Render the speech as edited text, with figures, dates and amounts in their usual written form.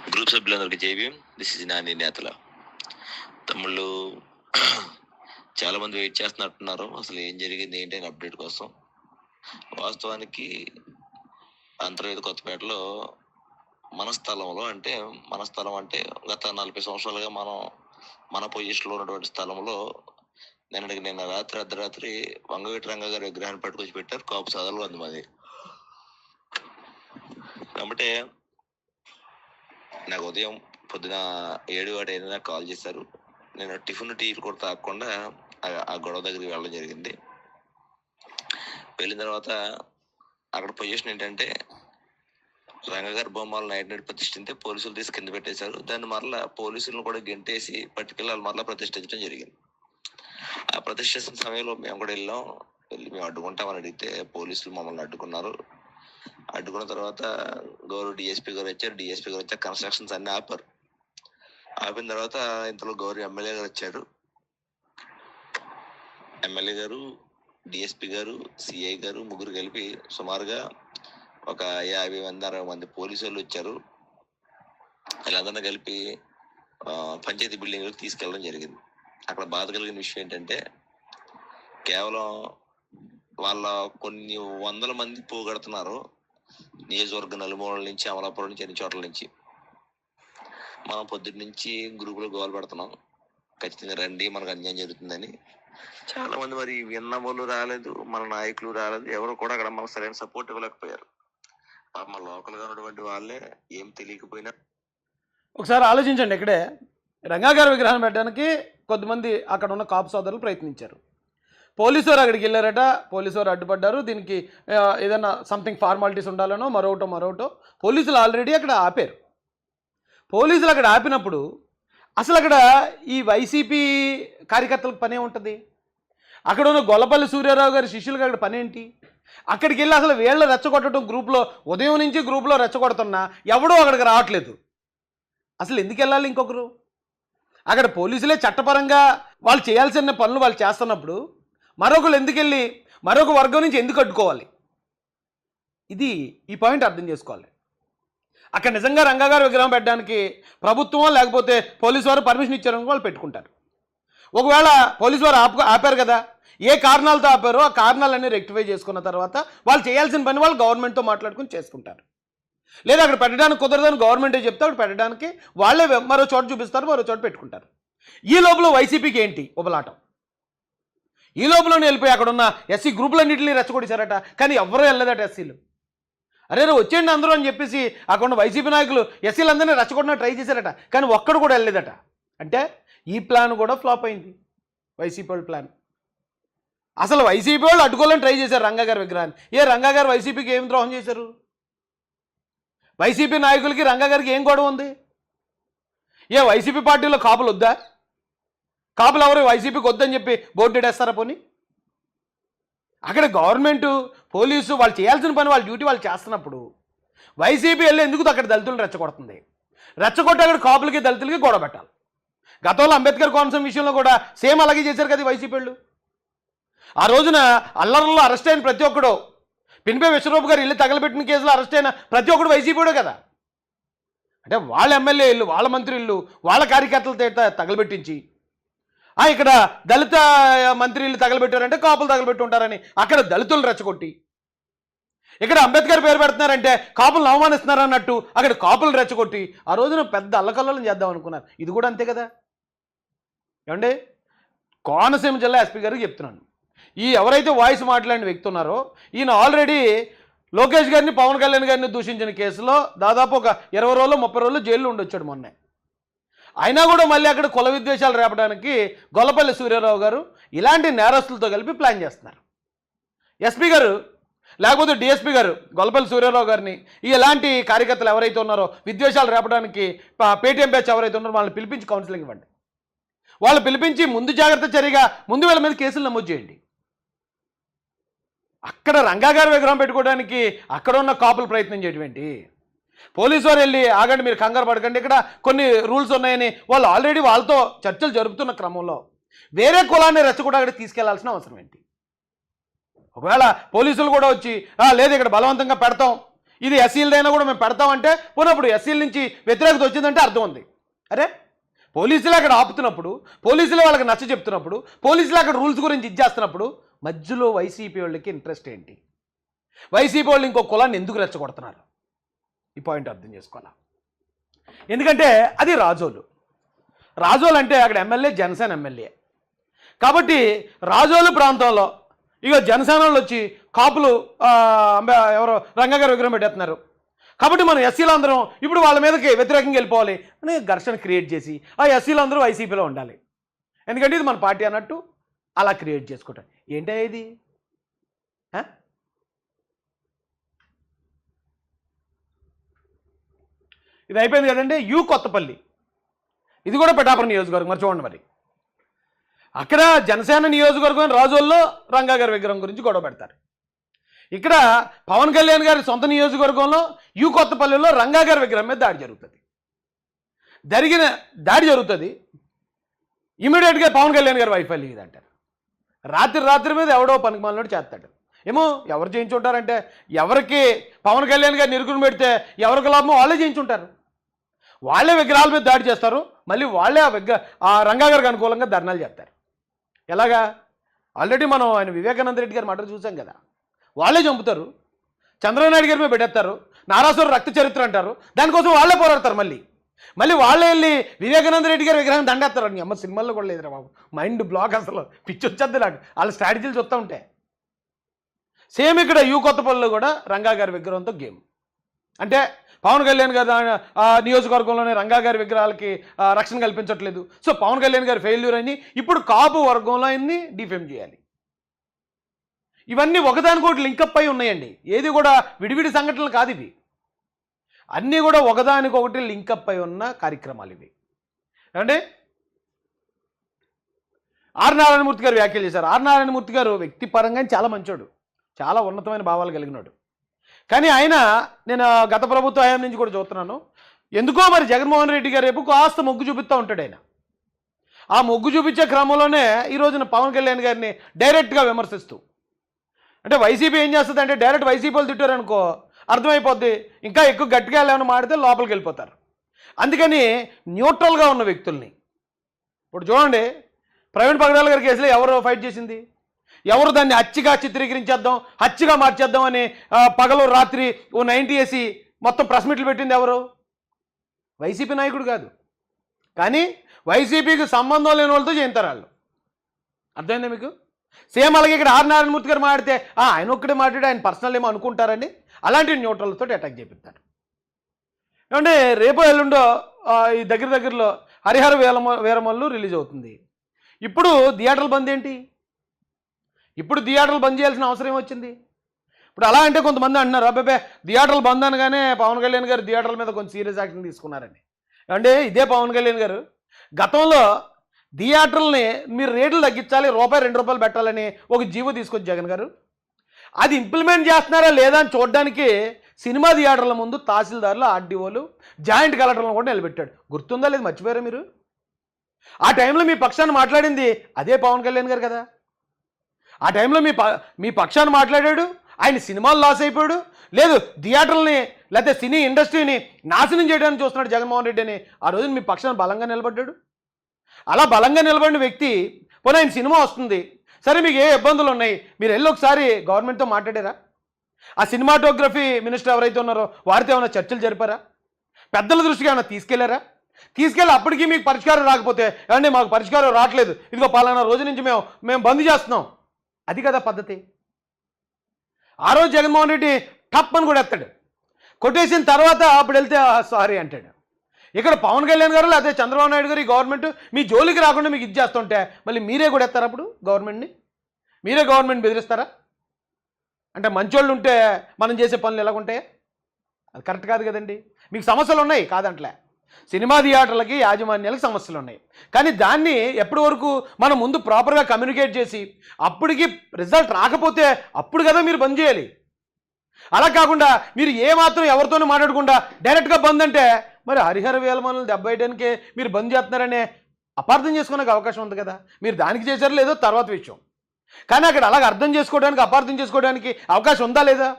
Group సభ్యులందరికీ JBM. This is Nani నేతల తమ్ముళ్ళు. చాలా మంది వెయిట్ చేస్తున్నట్టున్నారు అసలు ఏం జరిగింది ఏంటి అని అప్డేట్ కోసం. వాస్తవానికి అంతర్వేది కొత్తపేటలో మన స్థలం అంటే గత 40 సంవత్సరాలుగా మన పొజిషన్లో ఉన్నటువంటి స్థలంలో నిన్న రాత్రి అర్ధరాత్రి వంగవీటి రంగ గారి విగ్రహాన్ని పట్టుకొచ్చి పెట్టారు. కాపు సదలు 100 మంది. కాబట్టి నాకు ఉదయం పొద్దున 7 కాల్ చేశారు. నేను టిఫిన్ టీలు కూడా తాగకుండా ఆ గొడవ దగ్గరికి వెళ్ళడం జరిగింది. వెళ్ళిన తర్వాత అక్కడ పొజిషన్ ఏంటంటే రంగగారి బొమ్మలు నైట్ ప్రతిష్ఠిస్తే పోలీసులు తీసి కింద పెట్టేశారు. దాన్ని మరలా పోలీసులను కూడా గెంటేసి పట్టుకెళ్ళి మరలా ప్రతిష్ఠించడం జరిగింది. ఆ ప్రతిష్ఠించిన సమయంలో మేము కూడా వెళ్ళి మేము అడ్డుకుంటామని అడిగితే పోలీసులు మమ్మల్ని అడ్డుకున్నారు. అడ్డుకున్న తర్వాత గౌరవ డిఎస్పీ గారు వచ్చారు. కన్స్ట్రక్షన్స్ అన్ని ఆపారు. ఆపిన తర్వాత ఇంతలో గౌరవ ఎమ్మెల్యే గారు వచ్చారు. ఎమ్మెల్యే గారు, డిఎస్పీ గారు, సిఐ గారు ముగ్గురు కలిపి సుమారుగా ఒక 50-60 మంది పోలీసులు వచ్చారు. వీళ్ళందరినీ కలిపి పంచాయతీ బిల్డింగ్ తీసుకెళ్ళడం జరిగింది. అక్కడ బాధ కలిగిన విషయం ఏంటంటే కేవలం వాళ్ళ కొన్ని వందల మంది పోగొడుతున్నారు. నియోజకవర్గ నలుమూలల నుంచి, అమలాపురం నుంచి, అన్ని చోట్ల నుంచి. మనం పొద్దున్న నుంచి గ్రూపులో గోల్ పెడుతున్నాం, ఖచ్చితంగా రండి మనకు అన్యాయం జరుగుతుందని. చాలా మంది మరి విన్న వాళ్ళు రాలేదు, మన నాయకులు రాలేదు, ఎవరు కూడా అక్కడ మనకు సరైన సపోర్ట్ ఇవ్వలేకపోయారు. మన లోకల్గా ఉన్నటువంటి వాళ్ళే ఏం తెలియకపోయినా ఒకసారి ఆలోచించండి. ఇక్కడే రంగాగారి విగ్రహం పెట్టడానికి కొద్దిమంది అక్కడ ఉన్న కాపు సోదరులు ప్రయత్నించారు. పోలీసు వారు అక్కడికి వెళ్ళారట, పోలీసు వారు అడ్డుపడ్డారు. దీనికి ఏదైనా సంథింగ్ ఫార్మాలిటీస్ ఉండాలనో మరొకటో పోలీసులు ఆల్రెడీ అక్కడ ఆపారు. పోలీసులు అక్కడ ఆపినప్పుడు అసలు అక్కడ ఈ వైసీపీ కార్యకర్తలకు పనే ఉంటుంది. అక్కడ ఉన్న గొల్లపల్లి సూర్యారావు గారి శిష్యులకు అక్కడ పని ఏంటి? అక్కడికి వెళ్ళి అసలు వీళ్ళ రెచ్చగొట్టడం గ్రూప్లో ఉదయం నుంచి గ్రూప్లో రెచ్చగొడుతున్నా ఎవడో అక్కడికి రావట్లేదు. అసలు ఎందుకు వెళ్ళాలి ఇంకొకరు? అక్కడ పోలీసులే చట్టపరంగా వాళ్ళు చేయాల్సిన పనులు వాళ్ళు చేస్తున్నప్పుడు మరొకరు ఎందుకు వెళ్ళి మరొక వర్గం నుంచి ఎందుకు అడ్డుకోవాలి? ఈ పాయింట్ అర్థం చేసుకోవాలి. అక్కడ నిజంగా రంగగారి విగ్రహం పెట్టడానికి ప్రభుత్వం లేకపోతే పోలీసు వారు పర్మిషన్ ఇచ్చారని వాళ్ళు పెట్టుకుంటారు. ఒకవేళ పోలీసు వారు ఆపారు కదా, ఏ కారణాలతో ఆపారో ఆ కారణాలన్నీ రెక్టిఫై చేసుకున్న తర్వాత వాళ్ళు చేయాల్సిన పని వాళ్ళు గవర్నమెంట్తో మాట్లాడుకుని చేసుకుంటారు. లేదా అక్కడ పెట్టడానికి కుదరదని గవర్నమెంటే చెప్తే అక్కడ పెట్టడానికి వాళ్ళే మరో చోట చూపిస్తారు, మరో చోట పెట్టుకుంటారు. ఈ లోపల వైసీపీకి ఏంటి ఉబలాటం? ఈ లోపలనే వెళ్ళిపోయి అక్కడ ఉన్న ఎస్సీ గ్రూపులన్నింటినీ రెచ్చగొడిచారట, కానీ ఎవరూ వెళ్ళలేదట ఎస్సీలు. అరే వచ్చేయండి అందరూ అని చెప్పేసి అక్కడ ఉన్న వైసీపీ నాయకులు ఎస్సీలందరినీ రెచ్చగొట్టినా ట్రై చేశారట, కానీ ఒక్కడు కూడా వెళ్ళలేదట. అంటే ఈ ప్లాన్ కూడా ఫ్లాప్ అయింది, వైసీపీ వాళ్ళ ప్లాన్. అసలు వైసీపీ వాళ్ళు అడ్డుకోవాలని ట్రై చేశారు రంగగారి విగ్రహాన్ని. రంగగారు వైసీపీకి ఏం ద్రోహం చేశారు? వైసీపీ నాయకులకి రంగగారికి ఏం గొడవ ఉంది? వైసీపీ పార్టీలో కాపులు వద్దా? కాపులు ఎవరు వైసీపీకి వద్దని చెప్పి బోర్డు వేస్తారా? పోనీ అక్కడ గవర్నమెంటు పోలీసు వాళ్ళు చేయాల్సిన పని వాళ్ళ డ్యూటీ వాళ్ళు చేస్తున్నప్పుడు వైసీపీ వెళ్ళి ఎందుకు అక్కడ దళితులను రెచ్చగొడుతుంది? రెచ్చగొట్టి అక్కడ కాపులకి దళితులకి గొడవ పెట్టాలి. గతంలో అంబేద్కర్ కోనసీమ విషయంలో కూడా సేమ్ అలాగే చేశారు కదా వైసీపీ వాళ్ళు. ఆ రోజున అల్లర్లలో అరెస్ట్ అయిన ప్రతి ఒక్కడు, పిన్పే విశ్వరూప్ గారు ఇల్లు తగలబెట్టిన కేసులో అరెస్ట్ అయిన ప్రతి ఒక్కడు వైసీపీడే కదా. అంటే వాళ్ళ ఎమ్మెల్యే ఇల్లు, వాళ్ళ మంత్రి ఇల్లు, వాళ్ళ కార్యకర్తలతో తగలబెట్టించి ఇక్కడ దళిత మంత్రి ఇల్లు తగలబెట్టారంటే కాపులు తగలబెట్టి ఉంటారని అక్కడ దళితులను రెచ్చగొట్టి, ఇక్కడ అంబేద్కర్ పేరు పెడుతున్నారంటే కాపులను అవమానిస్తున్నారన్నట్టు అక్కడ కాపులను రెచ్చగొట్టి ఆ రోజున పెద్ద అల్లకల్లోలం చేద్దాం అనుకున్నారు. ఇది కూడా అంతే కదా. ఏమండి, కోనసీమ జిల్లా ఎస్పీ గారికి చెప్తున్నాను, ఎవరైతే వాయిస్ మాట్లాడిన వ్యక్తి ఉన్నారో ఈయన ఆల్రెడీ లోకేష్ గారిని, పవన్ కళ్యాణ్ గారిని దూషించిన కేసులో దాదాపు ఒక 20 రోజులు 30 రోజులు జైల్లో ఉండొచ్చాడు మొన్నే. అయినా కూడా మళ్ళీ అక్కడ కుల విద్వేషాలు రేపడానికి గొల్లపల్లి సూర్యారావు గారు ఇలాంటి నేరస్తులతో కలిపి ప్లాన్ చేస్తున్నారు. ఎస్పీ గారు లేకపోతే డిఎస్పీ గారు గొల్లపల్లి సూర్యారావు గారిని ఇలాంటి కార్యకర్తలు ఎవరైతే ఉన్నారో విద్వేషాలు రేపడానికి పేటీఎం బ్యాచ్ ఎవరైతే ఉన్నారో వాళ్ళని పిలిపించి కౌన్సిలింగ్ ఇవ్వండి. వాళ్ళు పిలిపించి ముందు జాగ్రత్త చర్యగా ముందు వీళ్ళ మీద కేసులు నమోదు చేయండి. అక్కడ రంగాగారి విగ్రహం పెట్టుకోవడానికి అక్కడ ఉన్న కాపులు ప్రయత్నం చేయటువంటి పోలీసు వారు వెళ్ళి ఆగండి, మీరు కంగారు పడకండి, ఇక్కడ కొన్ని రూల్స్ ఉన్నాయని వాళ్ళు ఆల్రెడీ వాళ్ళతో చర్చలు జరుపుతున్న క్రమంలో వేరే కులాన్ని రెచ్చగొట్టి అక్కడ తీసుకెళ్లాల్సిన అవసరం ఏంటి? ఒకవేళ పోలీసులు కూడా వచ్చి లేదు ఇక్కడ బలవంతంగా పెడతాం, ఇది ఎస్సీలదైనా కూడా మేము పెడతామంటే పోనప్పుడు ఎస్సీల నుంచి వ్యతిరేకత వచ్చిందంటే అర్థం ఉంది. అరే పోలీసులు అక్కడ ఆపుతున్నప్పుడు, పోలీసులు వాళ్ళకి నచ్చ చెప్తున్నప్పుడు, పోలీసులు అక్కడ రూల్స్ గురించి ఇచ్చేస్తున్నప్పుడు మధ్యలో వైసీపీ వాళ్ళకి ఇంట్రెస్ట్ ఏంటి? వైసీపీ వాళ్ళు ఇంకో కులాన్ని ఎందుకు రెచ్చగొడుతున్నారు? ఈ పాయింట్ అర్థం చేసుకోవాలా. ఎందుకంటే అది రాజోలు అంటే అక్కడ ఎమ్మెల్యే జనసేన ఎమ్మెల్యే కాబట్టి రాజోలు ప్రాంతంలో ఇక జనసేన వాళ్ళు వచ్చి కాపులు ఎవరో రంగా గారి విగ్రహం పెట్టేస్తున్నారు కాబట్టి మనం ఎస్సీలు అందరం ఇప్పుడు వాళ్ళ మీదకి వ్యతిరేకంగా వెళ్ళిపోవాలి అని ఘర్షణ క్రియేట్ చేసి ఆ ఎస్సీలు అందరూ వైసీపీలో ఉండాలి. ఎందుకంటే ఇది మన పార్టీ అన్నట్టు అలా క్రియేట్ చేసుకుంటారు. ఏంటో ఇది? ఇది అయిపోయింది కదండి. కొత్తపల్లి ఇది కూడా పిఠాపురం నియోజకవర్గం. మరి చూడండి, మరి అక్కడ జనసేన నియోజకవర్గం రాజోల్లో రంగా గారి విగ్రహం గురించి గొడవ పెడతారు. ఇక్కడ పవన్ కళ్యాణ్ గారి సొంత నియోజకవర్గంలో కొత్తపల్లిలో రంగా గారి విగ్రహం మీద దాడి జరుగుతుంది. ఇమీడియట్గా పవన్ కళ్యాణ్ గారి వైఫల్యం ఇది అంటారు. రాత్రి మీద ఎవడో పనికిమాలినోడు చేస్తాడు. ఏమో ఎవరు చేయించుంటారంటే ఎవరికి పవన్ కళ్యాణ్ గారిని ఇరుకుని పెడితే ఎవరికి లాభమో వాళ్ళే చేయించుంటారు. వాళ్ళే విగ్రహాల మీద దాడి చేస్తారు. మళ్ళీ వాళ్ళే ఆ రంగా గారికి అనుకూలంగా ధర్నాలు చేస్తారు. ఎలాగా? ఆల్రెడీ మనం ఆయన వివేకానంద రెడ్డి గారి మాట చూసాం కదా. వాళ్ళే చంపుతారు, చంద్రబాబు నాయుడు గారి మీద పెట్టేస్తారు, నారాసుర రక్త చరిత్ర అంటారు. దానికోసం వాళ్ళే పోరాడతారు. మళ్ళీ వాళ్ళే వెళ్ళి వివేకానంద రెడ్డి గారి విగ్రహం దండేస్తారు. అమ్మ సినిమాల్లో కూడా లేదురా బాబు, మైండ్ బ్లాక్, అసలు పిచ్చి వచ్చేది నాకు వాళ్ళ స్ట్రాటజీలు చూస్తూ ఉంటే. సేమ్ ఇక్కడ కొత్తపల్లిలో కూడా రంగా గారి విగ్రహంతో గేమ్. అంటే పవన్ కళ్యాణ్ గారు నియోజకవర్గంలోనే రంగా గారి విగ్రహాలకి రక్షణ కల్పించట్లేదు. సో పవన్ కళ్యాణ్ గారి ఫెయిల్యూర్ అని ఇప్పుడు కాపు వర్గంలో ఆయన్ని డిఫేమ్ చేయాలి. ఇవన్నీ ఒకదానికొకటి లింకప్ అయి ఉన్నాయండి. ఏది కూడా విడివిడి సంఘటనలు కాదు ఇవి. అన్నీ కూడా ఒకదానికొకటి లింకప్ అయి ఉన్న కార్యక్రమాలు ఇవి. అంటే ఆర్ నారాయణమూర్తి గారు వ్యాఖ్యలు చేశారు. ఆర్ నారాయణమూర్తి గారు వ్యక్తిపరంగా చాలా మంచోడు, చాలా ఉన్నతమైన భావాలు కలిగినాడు. కానీ ఆయన నేను గత ప్రభుత్వ హయాం నుంచి కూడా చూస్తున్నాను, ఎందుకో మరి జగన్మోహన్ రెడ్డి గారు రేపు కాస్త మొగ్గు చూపిస్తూ ఉంటాడు. ఆయన ఆ మొగ్గు చూపించే క్రమంలోనే ఈ రోజున పవన్ కళ్యాణ్ గారిని డైరెక్ట్గా విమర్శిస్తూ, అంటే వైసీపీ ఏం చేస్తుంది అంటే డైరెక్ట్ వైసీపీ వాళ్ళు తిట్టారనుకో అర్థమైపోద్ది, ఇంకా ఎక్కువ గట్టిగా ఏమైనా మాడితే లోపలికి వెళ్ళిపోతారు. అందుకని న్యూట్రల్గా ఉన్న వ్యక్తుల్ని ఇప్పుడు చూడండి, ప్రవీణ్ పగడాల గారి కేసులో ఎవరు ఫైట్ చేసింది? ఎవరు దాన్ని హత్యగా చిత్రీకరించేద్దాం, హత్యగా మార్చేద్దాం అని పగలు రాత్రి 90 వేసి మొత్తం ప్రెస్ మీట్లు పెట్టింది ఎవరు? వైసీపీ నాయకుడు కాదు. కానీ వైసీపీకి సంబంధం లేని వాళ్ళతో చేయించారు వాళ్ళు. అర్థమైందా మీకు? సేమ్ అలాగే ఇక్కడ ఆర్ నారాయణమూర్తి గారు మాట్లాడితే ఆయన ఒక్కడే మాట్లాడి ఆయన పర్సనల్ ఏమో అనుకుంటారని అలాంటి న్యూట్రల్తో అటాక్ చేపిస్తారు. ఏమంటే రేపు ఎల్లుండో ఈ దగ్గరలో హరిహర వీరమల్లు రిలీజ్ అవుతుంది. ఇప్పుడు థియేటర్లు బంద్ ఏంటి? ఇప్పుడు థియేటర్లు బంద్ చేయాల్సిన అవసరం ఏమొచ్చింది? ఇప్పుడు అలా అంటే కొంతమంది అంటున్నారు, అబ్బాబే థియేటర్లు బంద్ అనగానే పవన్ కళ్యాణ్ గారు థియేటర్ల మీద కొంచెం సీరియస్ యాక్షన్ తీసుకున్నారని. అంటే ఇదే పవన్ కళ్యాణ్ గారు గతంలో థియేటర్లని మీరు రేట్లు తగ్గించాలి, ₹2 పెట్టాలని ఒక జీవో తీసుకొచ్చి జగన్ గారు అది ఇంప్లిమెంట్ చేస్తున్నారా లేదా అని చూడడానికి సినిమా థియేటర్ల ముందు తహసీల్దార్లు, ఆర్డీఓలు, జాయింట్ కలెక్టర్లను కూడా నిలబెట్టాడు. గుర్తుందా లేదు? మర్చిపోయారా మీరు? ఆ టైంలో మీ పక్షాన్ని మాట్లాడింది అదే పవన్ కళ్యాణ్ గారు కదా. ఆ టైంలో మీ పక్షాన్ని మాట్లాడాడు. ఆయన సినిమాలు లాస్ అయిపోయాడు, లేదు థియేటర్లని లేకపోతే సినీ ఇండస్ట్రీని నాశనం చేయడానికి చూస్తున్నాడు జగన్మోహన్ రెడ్డి అని ఆ రోజున మీ పక్షాన్ని బలంగా నిలబడ్డాడు. అలా బలంగా నిలబడిన వ్యక్తి పోనీ ఆయన సినిమా వస్తుంది, సరే మీకు ఏ ఇబ్బందులు ఉన్నాయి మీరు వెళ్ళి ఒకసారి గవర్నమెంట్తో మాట్లాడారా? ఆ సినిమాటోగ్రఫీ మినిస్టర్ ఎవరైతే ఉన్నారో వారితో ఏమైనా చర్చలు జరిపారా? పెద్దల దృష్టికి ఏమైనా తీసుకెళ్లారా? తీసుకెళ్ళి అప్పటికీ మీకు పరిష్కారం రాకపోతే ఏమంటే మాకు పరిష్కారం రావట్లేదు, ఇదిగో పలానా రోజు నుంచి మేము బంద్ చేస్తున్నాం, అది కదా పద్ధతి. ఆ రోజు జగన్మోహన్ రెడ్డి టప్ అని కూడా ఎత్తాడు, కొట్టేసిన తర్వాత అప్పుడు వెళ్తే సారీ అంటాడు. ఇక్కడ పవన్ కళ్యాణ్ గారు లేకపోతే చంద్రబాబు నాయుడు గారు ఈ గవర్నమెంట్ మీ జోలికి రాకుండా మీకు ఇది చేస్తుంటే మళ్ళీ మీరే కూడా ఎత్తారు అప్పుడు గవర్నమెంట్ని? మీరే గవర్నమెంట్ బెదిరిస్తారా? అంటే మంచోళ్ళు ఉంటే మనం చేసే పనులు ఎలాగుంటాయా? అది కరెక్ట్ కాదు కదండి. మీకు సమస్యలు ఉన్నాయి కాదంట్లే, సినిమా థియేటర్లకి యాజమాన్యాలకు సమస్యలు ఉన్నాయి. కానీ దాన్ని ఎప్పటి వరకు మనం ముందు ప్రాపర్గా కమ్యూనికేట్ చేసి అప్పటికి రిజల్ట్ రాకపోతే అప్పుడు కదా మీరు బంద్ చేయాలి. అలా కాకుండా మీరు ఏమాత్రం ఎవరితోనూ మాట్లాడకుండా డైరెక్ట్గా బంద్ అంటే మరి హరిహర వీరమల్లును దెబ్బేయడానికే మీరు బంద్ చేస్తున్నారనే అపార్థం చేసుకునే అవకాశం ఉంది కదా. మీరు దానికి చేశారో లేదో తర్వాత విషయం, కానీ అక్కడ అలాగ అర్థం చేసుకోవడానికి అపార్థం చేసుకోవడానికి అవకాశం ఉందా లేదా?